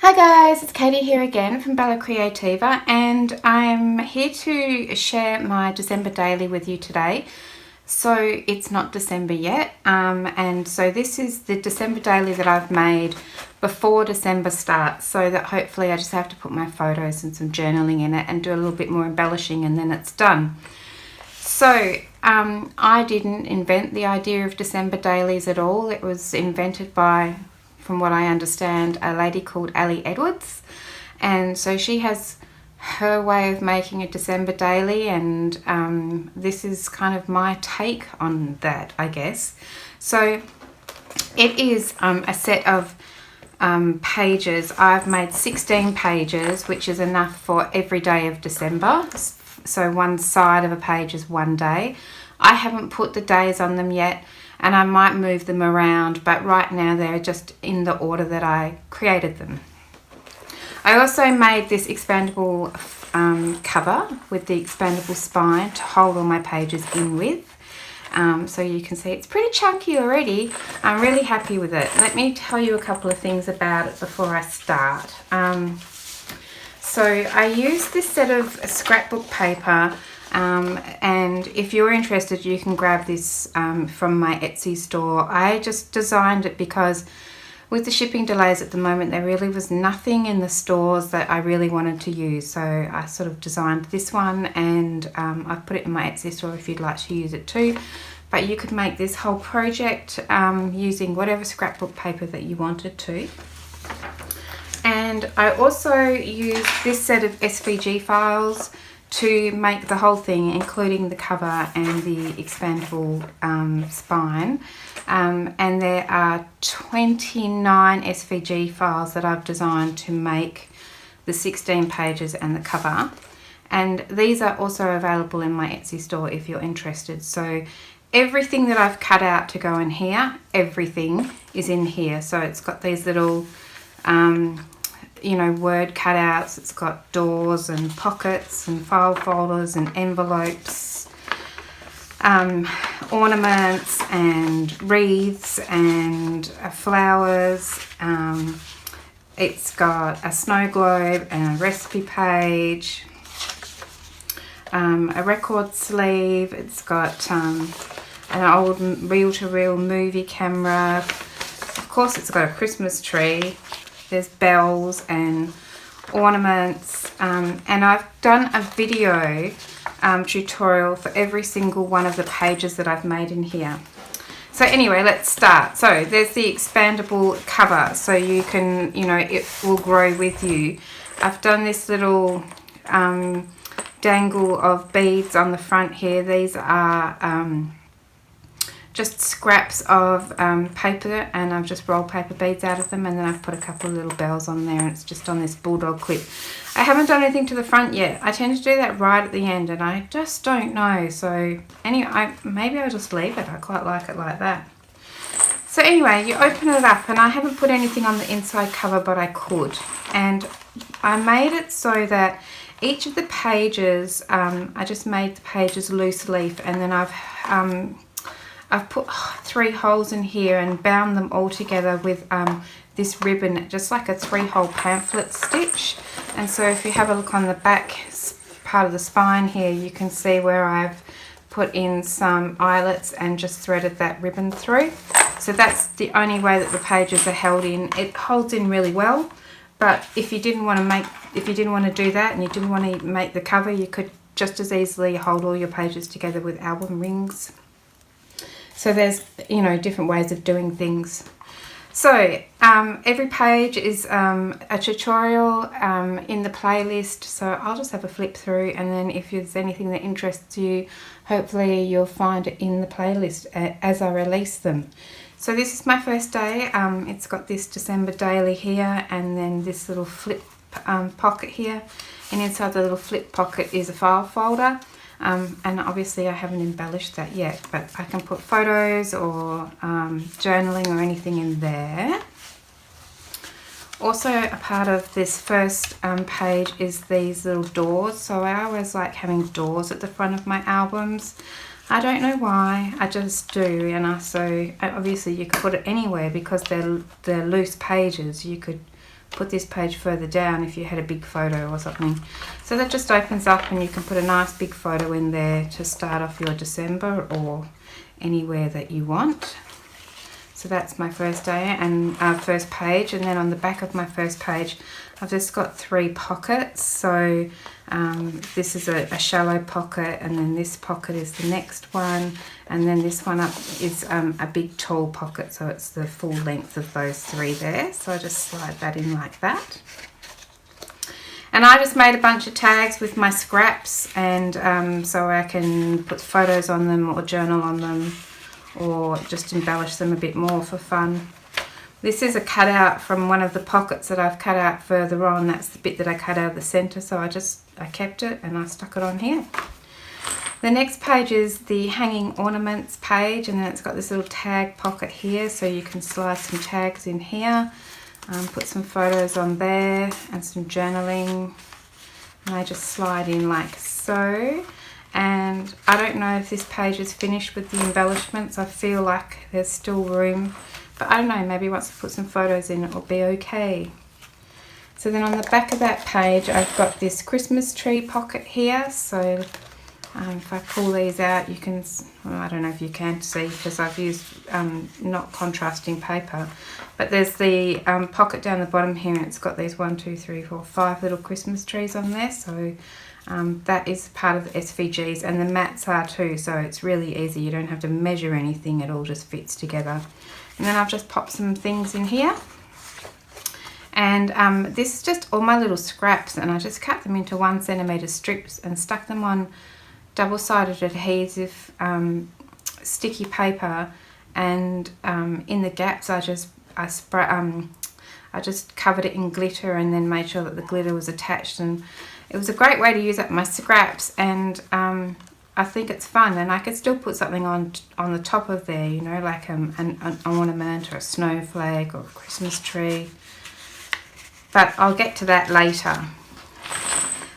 Hi guys, it's Katie here again from Creativa, and I'm here to share my December daily with you today. So it's not December yet, and so this is the December daily that I've made before December starts, so that hopefully I just have to put my photos and some journaling in it and do a little bit more embellishing and then it's done. So I didn't invent the idea of December dailies at all. It was invented by, from what I understand, a lady called Ali Edwards, and so she has her way of making a December daily, and this is kind of my take on that, I guess. So it is a set of pages. I've made 16 pages, which is enough for every day of December. So one side of a page is one day. I haven't put the days on them yet, and I might move them around, but right now they're just in the order that I created them. I also made this expandable cover with the expandable spine to hold all my pages in with. So you can see it's pretty chunky already. I'm really happy with it. Let me tell you a couple of things about it before I start. So I used this set of scrapbook paper, and if you're interested you can grab this from my Etsy store. I just designed it because with the shipping delays at the moment there really was nothing in the stores that I really wanted to use, so I sort of designed this one, and I've put it in my Etsy store if you'd like to use it too. But you could make this whole project using whatever scrapbook paper that you wanted to. And I also used this set of SVG files to make the whole thing, including the cover and the expandable spine. And there are 29 SVG files that I've designed to make the 16 pages and the cover. And these are also available in my Etsy store if you're interested. So everything that I've cut out to go in here, everything is in here. So it's got these little word cutouts. It's got doors and pockets and file folders and envelopes, ornaments and wreaths and flowers. It's got a snow globe and a recipe page, a record sleeve. It's got an old reel-to-reel movie camera. Of course it's got a Christmas tree. There's bells and ornaments, and I've done a video tutorial for every single one of the pages that I've made in here. So anyway, let's start. So there's the expandable cover, so you can, it will grow with you. I've done this little dangle of beads on the front here. These are just scraps of paper, and I've just rolled paper beads out of them, and then I've put a couple of little bells on there, and it's just on this bulldog clip. I haven't done anything to the front yet. I tend to do that right at the end, and I just don't know. So anyway, maybe I'll just leave it. I quite like it like that. So anyway, you open it up, and I haven't put anything on the inside cover, but I could. And I made it so that each of the pages, I just made the pages loose leaf, and then I've put 3 holes in here and bound them all together with this ribbon, just like a 3-hole pamphlet stitch. And so if you have a look on the back part of the spine here, you can see where I've put in some eyelets and just threaded that ribbon through. So that's the only way that the pages are held in. It holds in really well, but if you didn't want to do that and you didn't want to make the cover, you could just as easily hold all your pages together with album rings. So there's, different ways of doing things. So every page is a tutorial in the playlist. So I'll just have a flip through, and then if there's anything that interests you, hopefully you'll find it in the playlist as I release them. So this is my first day. It's got this December daily here, and then this little flip pocket here. And inside the little flip pocket is a file folder. And obviously I haven't embellished that yet, but I can put photos or journaling or anything in there. Also, a part of this first page is these little doors. So I always like having doors at the front of my albums. I don't know why, I just do. And so obviously you could put it anywhere because they're loose pages. You could put this page further down if you had a big photo or something. So that just opens up and you can put a nice big photo in there to start off your December or anywhere that you want. So that's my first day and first page, and then on the back of my first page I've just got 3 pockets. So this is a shallow pocket, and then this pocket is the next one, and then this one up is a big tall pocket, so it's the full length of those 3 there. So I just slide that in like that. And I just made a bunch of tags with my scraps, and so I can put photos on them or journal on them, or just embellish them a bit more for fun. This is a cutout from one of the pockets that I've cut out further on. That's the bit that I cut out of the centre, so I kept it and I stuck it on here. The next page is the hanging ornaments page, and then it's got this little tag pocket here, so you can slide some tags in here, put some photos on there and some journaling, and they just slide in like so. And I don't know if this page is finished with the embellishments. I feel like there's still room, but I don't know, maybe once I put some photos in it will be okay. So then on the back of that page I've got this Christmas tree pocket here. So if I pull these out, you can, well, I don't know if you can see because I've used not contrasting paper, but there's the pocket down the bottom here, and it's got these 1, 2, 3, 4, 5 little Christmas trees on there. So that is part of the SVGs, and the mats are too, so it's really easy. You don't have to measure anything, it all just fits together. And then I've just popped some things in here, and this is just all my little scraps, and I just cut them into 1 centimetre strips and stuck them on double-sided adhesive sticky paper, and in the gaps I just covered it in glitter and then made sure that the glitter was attached, and it was a great way to use up my scraps, and I think it's fun, and I could still put something on the top of there, you know, like an ornament or a snowflake or a Christmas tree, but I'll get to that later.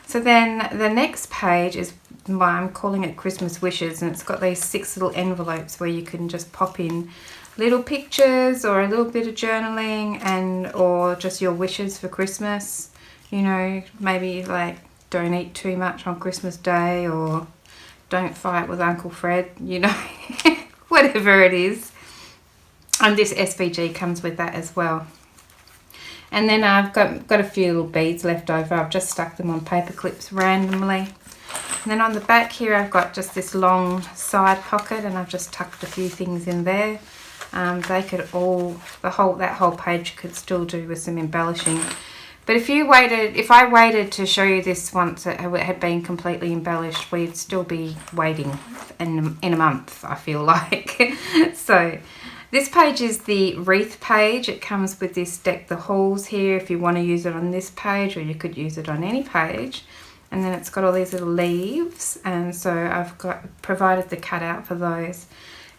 So then the next page is I'm calling it Christmas Wishes, and it's got these 6 little envelopes where you can just pop in little pictures or a little bit of journaling, and or just your wishes for Christmas. You know, maybe like don't eat too much on Christmas Day, or don't fight with Uncle Fred, you know, whatever it is. And this SVG comes with that as well. And then I've got a few little beads left over. I've just stuck them on paper clips randomly. And then on the back here I've got just this long side pocket, and I've just tucked a few things in there. They could all, that whole page could still do with some embellishing. But if I waited to show you this once it had been completely embellished, we'd still be waiting in a month, I feel like. So this page is the wreath page. It comes with this Deck the Halls here if you want to use it on this page, or you could use it on any page. And then it's got all these little leaves, and so I've provided the cutout for those.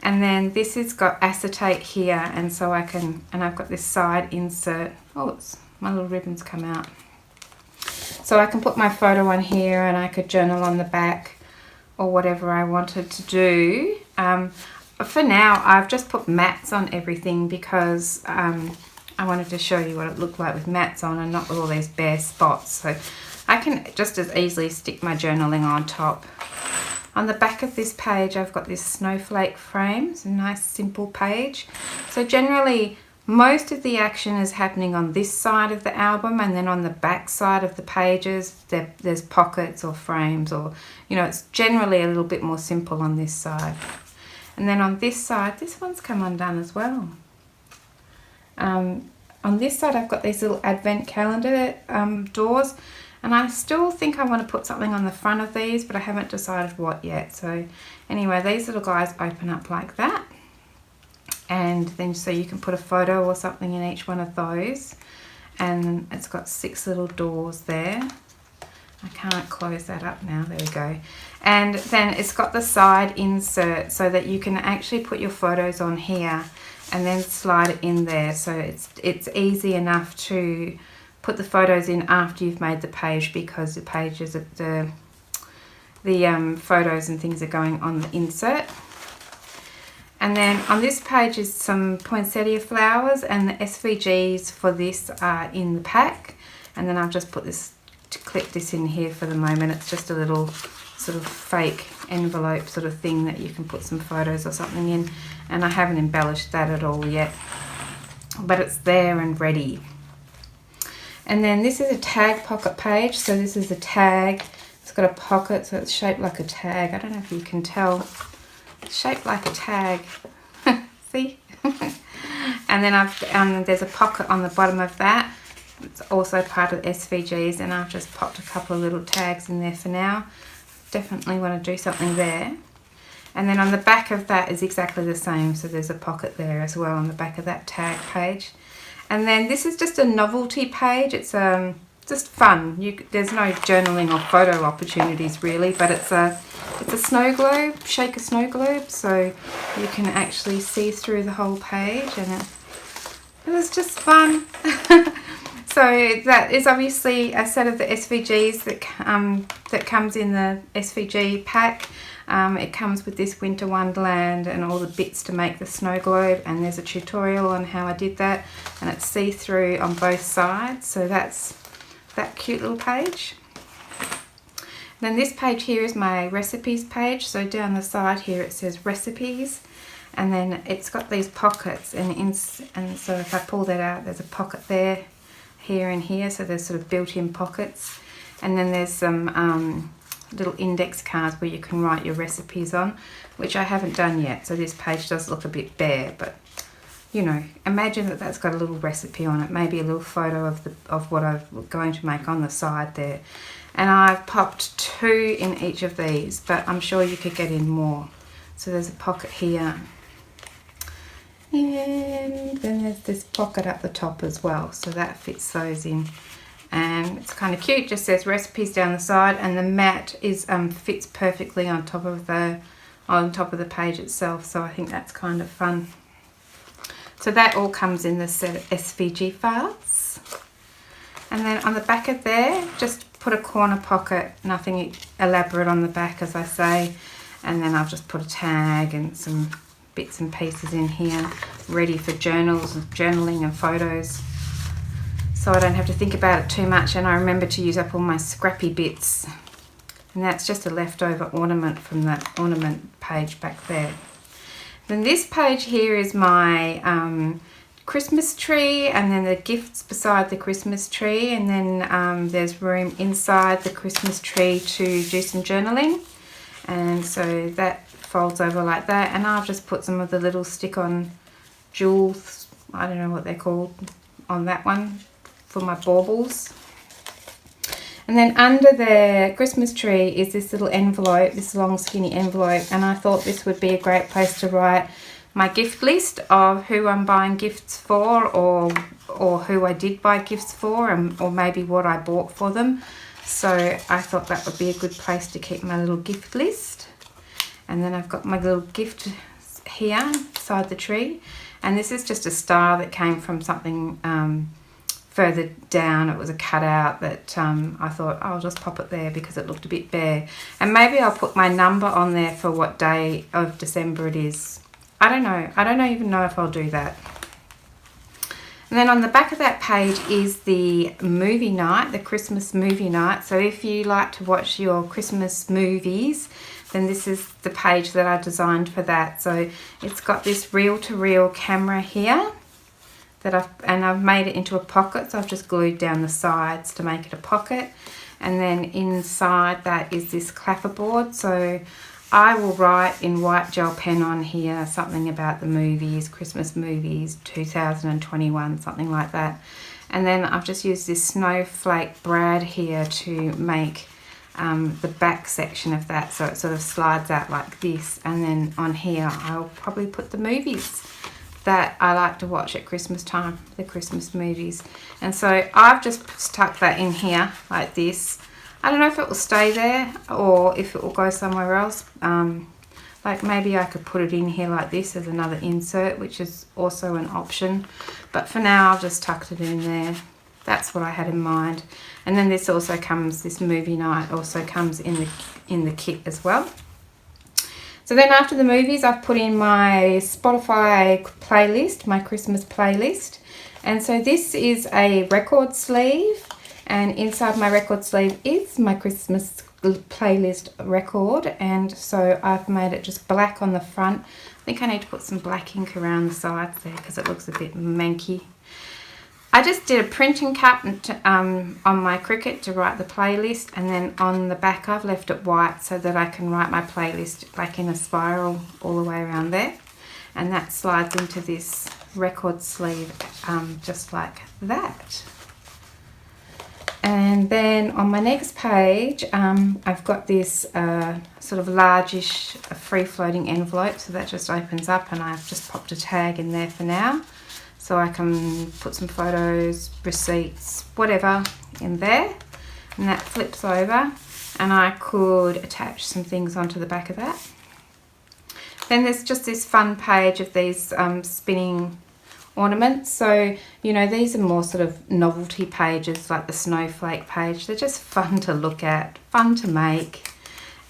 And then this has got acetate here, and so I've got this side insert. Oh, my little ribbons come out. So I can put my photo on here, and I could journal on the back, or whatever I wanted to do. For now, I've just put mats on everything because I wanted to show you what it looked like with mats on and not with all these bare spots. So I can just as easily stick my journaling on top. On the back of this page I've got this snowflake frame. It's a nice simple page. So generally most of the action is happening on this side of the album, and then on the back side of the pages there's pockets or frames, or you know, it's generally a little bit more simple on this side. And then on this side, this one's come undone as well. On this side I've got these little advent calendar doors. And I still think I want to put something on the front of these, but I haven't decided what yet. So anyway, these little guys open up like that. And then so you can put a photo or something in each one of those. And it's got 6 little doors there. I can't close that up now, there we go. And then it's got the side insert so that you can actually put your photos on here and then slide it in there. So it's easy enough to put the photos in after you've made the page, because the pages, the photos and things are going on the insert. And then on this page is some poinsettia flowers, and the SVGs for this are in the pack. And then I've just put this, to clip this in here for the moment. It's just a little sort of fake envelope sort of thing that you can put some photos or something in. And I haven't embellished that at all yet, but it's there and ready. And then this is a tag pocket page. So this is a tag. It's got a pocket, so it's shaped like a tag. I don't know if you can tell. It's shaped like a tag. See? And then there's a pocket on the bottom of that. It's also part of SVGs, and I've just popped a couple of little tags in there for now. Definitely want to do something there. And then on the back of that is exactly the same. So there's a pocket there as well on the back of that tag page. And then this is just a novelty page. It's just fun. There's no journaling or photo opportunities really, but it's a snow globe, shaker snow globe, so you can actually see through the whole page, and it was just fun. So that is obviously a set of the SVGs that comes in the SVG pack. It comes with this Winter Wonderland and all the bits to make the snow globe, and there's a tutorial on how I did that, and it's see-through on both sides, so that's that cute little page. Then this page here is my recipes page. So down the side here it says recipes, and then it's got these pockets, and so if I pull that out, there's a pocket there, here and here, so there's sort of built-in pockets. And then there's some little index cards where you can write your recipes on, which I haven't done yet, so this page does look a bit bare, but you know, imagine that that's got a little recipe on it, maybe a little photo of what I'm going to make on the side there. And I've popped 2 in each of these, but I'm sure you could get in more. So there's a pocket here, and then there's this pocket up the top as well, so that fits those in. And it's kind of cute, just says recipes down the side, and the mat is fits perfectly on top of the page itself, so I think that's kind of fun. So that all comes in the set of SVG files. And then on the back of there, just put a corner pocket, nothing elaborate on the back, as I say. And then I've just put a tag and some bits and pieces in here, ready for journaling and photos. So I don't have to think about it too much, and I remember to use up all my scrappy bits. And that's just a leftover ornament from that ornament page back there. Then this page here is my Christmas tree, and then the gifts beside the Christmas tree, and then there's room inside the Christmas tree to do some journaling. And so that folds over like that, and I've just put some of the little stick-on jewels, I don't know what they're called, on that one for my baubles. And then under the Christmas tree is this little envelope, this long skinny envelope, and I thought this would be a great place to write my gift list of who I'm buying gifts for, or who I did buy gifts for, or maybe what I bought for them. So I thought that would be a good place to keep my little gift list. And then I've got my little gift here beside the tree, and this is just a star that came from something further down. It was a cutout that I thought, oh, I'll just pop it there because it looked a bit bare. And maybe I'll put my number on there for what day of December it is. I don't know. I don't even know if I'll do that. And then on the back of that page is the movie night, the Christmas movie night. So if you like to watch your Christmas movies, then this is the page that I designed for that. So it's got this reel-to-reel camera here that I've made it into a pocket, so I've just glued down the sides to make it a pocket. And then inside that is this clapperboard, so I will write in white gel pen on here something about the movies, Christmas movies 2021, something like that. And then I've just used this snowflake brad here to make the back section of that, so it sort of slides out like this. And then on here I'll probably put the movies that I like to watch at Christmas time, the Christmas movies. And so I've just stuck that in here like this. I don't know if it will stay there or if it will go somewhere else. Like maybe I could put it in here like this as another insert, which is also an option. But for now I've just tucked it in there. That's what I had in mind. And then this also comes, this movie night also comes in the kit as well. So then after the movies, I've put in my Spotify playlist, my Christmas playlist. And so this is a record sleeve, and inside my record sleeve is my Christmas playlist record. And so I've made it just black on the front. I think I need to put some black ink around the sides there because it looks a bit manky. I just did a printing cut on my Cricut to write the playlist, and then on the back I've left it white so that I can write my playlist like in a spiral all the way around there, and that slides into this record sleeve just like that. And then on my next page I've got this sort of largish free-floating envelope, so that just opens up, and I've just popped a tag in there for now. So I can put some photos, receipts, whatever in there. And that flips over, and I could attach some things onto the back of that. Then there's just this fun page of these spinning ornaments. So, you know, these are more sort of novelty pages, like the snowflake page. They're just fun to look at, fun to make,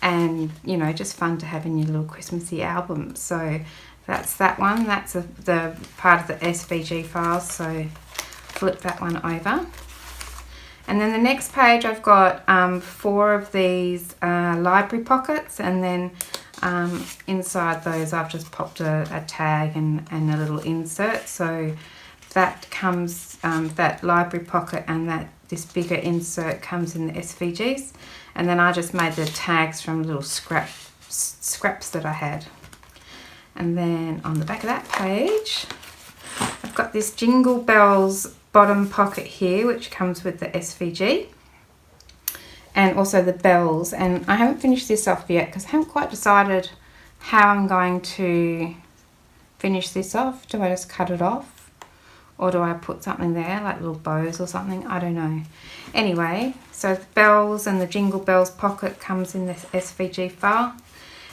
and, you know, just fun to have in your little Christmassy album. So that's that one. That's the part of the SVG files, so flip that one over. And then the next page I've got 4 of these library pockets, and then inside those I've just popped a tag and a little insert. So that comes, that library pocket and this bigger insert comes in the SVGs. And then I just made the tags from little scraps that I had. And then on the back of that page, I've got this Jingle Bells bottom pocket here, which comes with the SVG. And also the bells. And I haven't finished this off yet because I haven't quite decided how I'm going to finish this off. Do I just cut it off? Or do I put something there, like little bows or something? I don't know. Anyway, so the bells and the Jingle Bells pocket comes in this SVG file.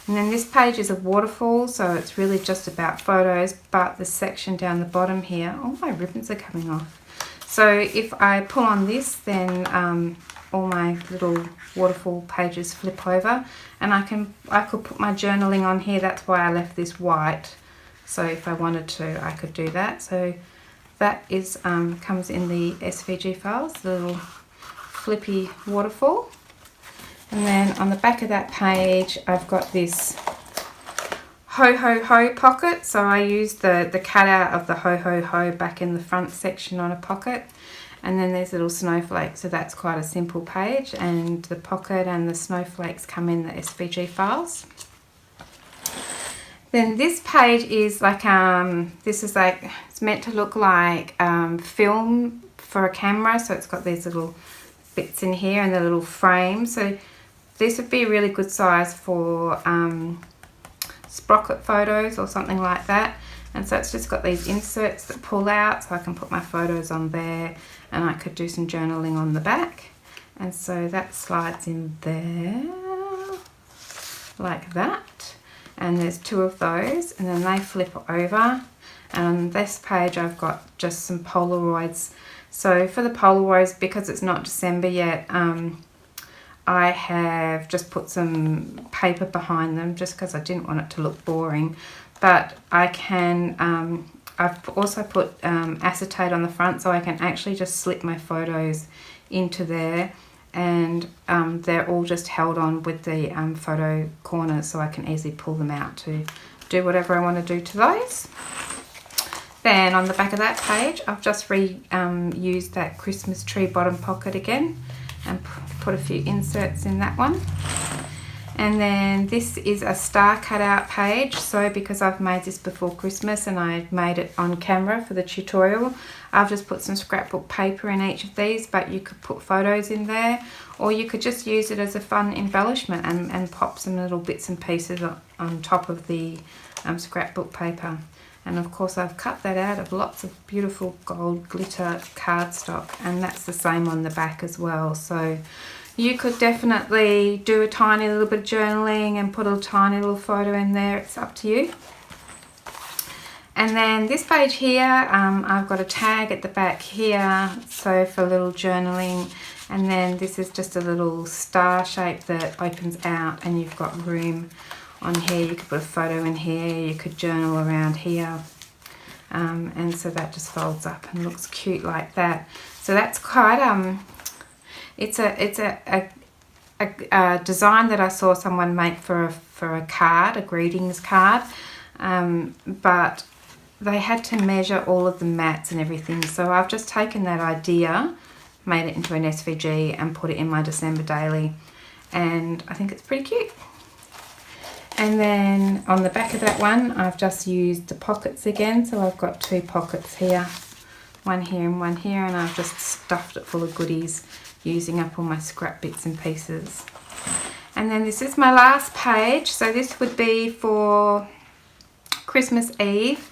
And then this page is a waterfall, so it's really just about photos, but the section down the bottom here, all my ribbons are coming off. So if I pull on this, then all my little waterfall pages flip over, and I could put my journaling on here. That's why I left this white. So if I wanted to, I could do that. So that is comes in the SVG files, the little flippy waterfall. And then on the back of that page, I've got this ho ho ho pocket. So I used the cutout of the ho ho ho back in the front section on a pocket. And then there's little snowflakes, so that's quite a simple page. And the pocket and the snowflakes come in the SVG files. Then this page is like, it's meant to look like film for a camera. So it's got these little bits in here and the little frame. So this would be a really good size for sprocket photos or something like that. And so it's just got these inserts that pull out, so I can put my photos on there, and I could do some journaling on the back. And so that slides in there like that. And there's 2 of those, and then they flip over. And on this page I've got just some Polaroids. So for the Polaroids, because it's not December yet, I have just put some paper behind them just because I didn't want it to look boring. But I can, I've also put acetate on the front, so I can actually just slip my photos into there, and they're all just held on with the photo corners, so I can easily pull them out to do whatever I want to do to those. Then on the back of that page, I've just reused that Christmas tree bottom pocket again and put a few inserts in that one. And then this is a star cutout page. So because I've made this before Christmas and I made it on camera for the tutorial, I've just put some scrapbook paper in each of these, but you could put photos in there, or you could just use it as a fun embellishment and pop some little bits and pieces on top of the scrapbook paper. And of course I've cut that out of lots of beautiful gold glitter cardstock, and that's the same on the back as well. So you could definitely do a tiny little bit of journaling and put a tiny little photo in there. It's up to you. And then this page here, I've got a tag at the back here, so for a little journaling. And then this is just a little star shape that opens out, and you've got room on here. You could put a photo in here, you could journal around here. And so that just folds up and looks cute like that. So that's quite, it's a design that I saw someone make for a card, a greetings card. But they had to measure all of the mats and everything. So I've just taken that idea, made it into an SVG and put it in my December daily. And I think it's pretty cute. And then on the back of that one, I've just used the pockets again. So I've got 2 pockets here, one here and one here. And I've just stuffed it full of goodies, using up all my scrap bits and pieces. And then this is my last page. So this would be for Christmas Eve,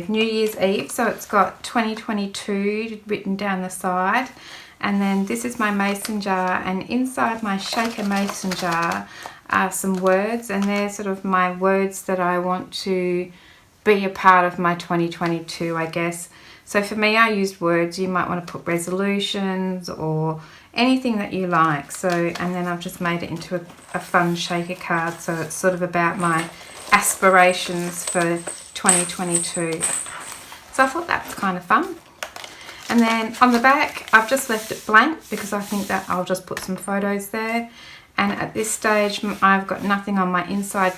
New Year's Eve. So it's got 2022 written down the side. And then this is my mason jar, and inside my shaker mason jar are some words, and they're sort of my words that I want to be a part of my 2022, I guess. So for me, I used words. You might want to put resolutions or anything that you like. So, and then I've just made it into a fun shaker card. So it's sort of about my aspirations for 2022. So I thought that was kind of fun. And then on the back, I've just left it blank because I think that I'll just put some photos there. And at this stage, I've got nothing on my inside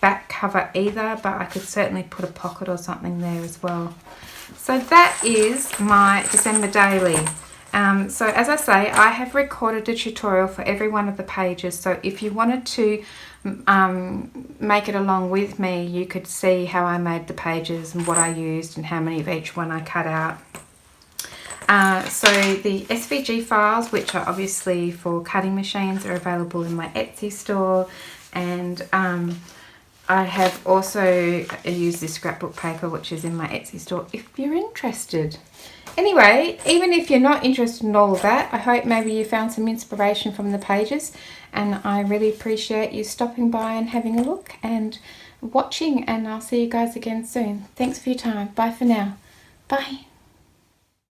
back cover either, but I could certainly put a pocket or something there as well. So that is my December daily. So as I say, I have recorded a tutorial for every one of the pages. So if you wanted to make it along with me, you could see how I made the pages and what I used and how many of each one I cut out. So the SVG files, which are obviously for cutting machines, are available in my Etsy store, and I have also used this scrapbook paper, which is in my Etsy store if you're interested. Anyway, even if you're not interested in all of that, I hope maybe you found some inspiration from the pages, and I really appreciate you stopping by and having a look and watching, and I'll see you guys again soon. Thanks for your time. Bye for now. Bye.